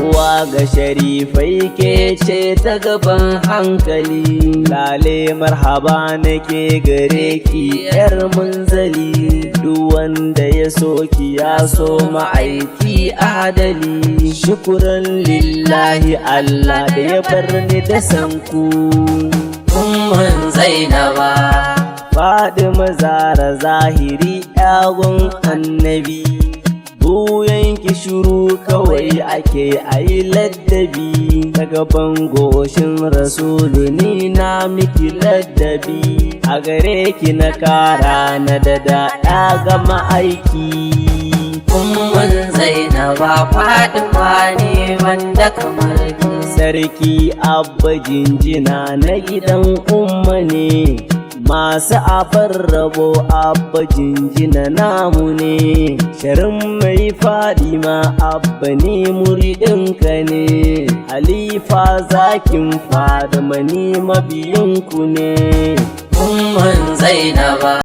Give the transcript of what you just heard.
uwa ga sharifai ke ce ta gaban hankali. Lale marhaba nake gare ki yar munzali, duk wanda ya so ki ya so ma'aiki adali. Shukuran lillahi Allah da ya bar ni da sanku. Umman Zainaba Fadima Zara zahiri yagun annabi, buyan ki shuru kawai ake ayi laddabi. Daga bangoshin rasulu ni na miki laddabi, a gare ki na kara na dada ga ma'aiki. Umman Zainaba Fadima ne wanda kamar ki. Sarki abba jinjina na gidan umma ne, masu abar rabo abba jinjina namu ne. Sharin mai Fadima abba ne muridinka ne, halifa zakin Fadima ni mabiyinku ne. Umman Zainaba